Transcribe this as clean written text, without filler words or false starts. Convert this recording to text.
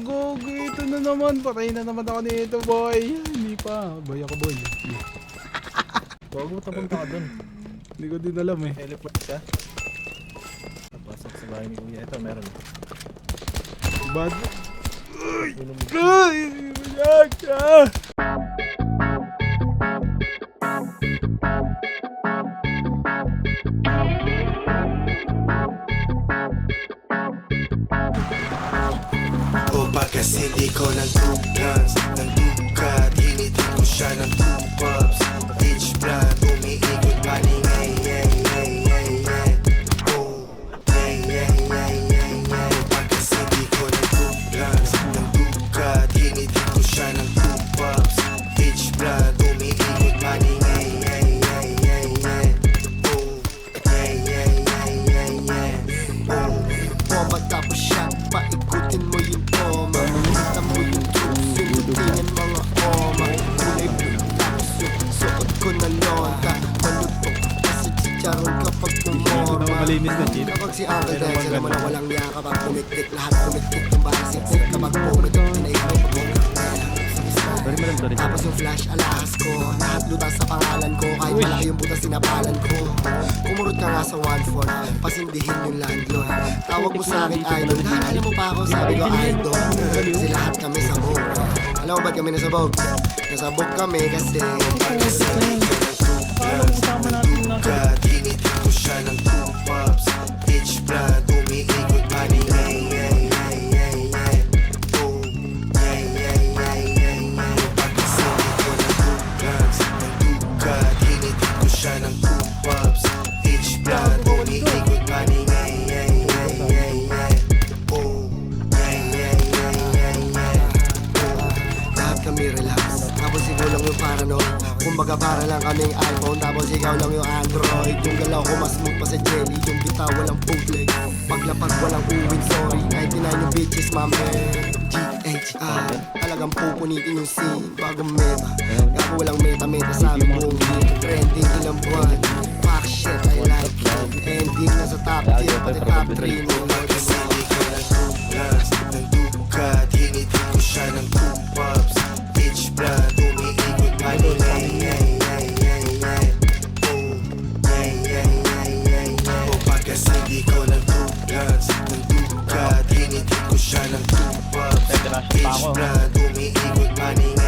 Go, ito na naman. Patay na naman ako nito, boy. Hindi pa. Boy ako, boy. Bago tapunta ka dun. Hindi ko din alam eh. Teleport ka. Pasok sa bahay ni Kuya. Ito, meron. Bad. Ay! Yak! Ah! O bagas hindi ko ng 2 guns, ng dukat, hinitin ko siya ng 2 pops. Each blood, umiikot paningay, yeah, yeah, yeah, yeah. Oh, yeah, yeah, yeah, yeah, yeah. O bagas hindi ko ng 2 guns, ng dukat, hinitin ko siya ng 2 pops. Each blood, umiikot paningay, yeah, yeah, yeah, yeah. Oh, yeah, yeah, yeah, yeah, yeah. Oh, Bomba tapos shot, paikutin mo yung toma. Kita mo yung truth, sundutin ang mga oma. Kulay blue, tapos yung suot ko na lonta. Malutok, kasi chicharon kapag pumorma. Malinis na cheat. Kapag si Uncle Dex, alam mo na walang niya. Kapag pumiktik, lahat pumiktik yung basic. Kapag pumitok, tinaikot mo. Tapos yung flash alahas ko, lahat lutas sa pangalan ko. Kahit malaki yung butas sinapalan ko. Kumurot ka nga sa 1-4, pasindihin yung landlord. Tawag mo sa akin idol, alam mo pa ako, sabi ko idol. Kasi lahat kami sa book. Alam mo ba't kami nasabog? Nasabog kami kasi dukat, hinitin ko siya ng 2 pops. Each blood, umiikot paningay, yeah, yeah, yeah, yeah. Oh, yeah, yeah, yeah, yeah, yeah. Bagas hindi ko ng 2 guns, ng dukat, hinitin ko siya ng 2 pops. Each blood, umiikot paningay, yeah, yeah, yeah, yeah. Oh, yeah, yeah, yeah, yeah, yeah. lahat kami relax. Tapos ikaw lang yung paranoid. Kumbaga para lang kaming iPhone, tapos ikaw lang yung Android. Yung galaw ko mas smooth pa sa jelly, yung bitaw walang bootleg. Paglapag walang uwin, sorry 99 yung bitches, mame. GHR, talagang pupunitin yung scene bago meta. Gago walang meta sa aming buong team. Trending ilang buwan, fuck shit, I like it. Ending na sa top tier, pati top 3 mo. Bagas hindi ko ng 2 guns, ng dukat, hinitin ko siya ng 2 pops. Each blood, umiikot paningay, yeah, yeah, yeah, yeah. Oh, yeah, yeah, yeah, yeah, yeah. O bagas hindi ko ng 2 guns, ng dukat, hinitin ko siya ng 2 pops. Each blood, umiikot paningay.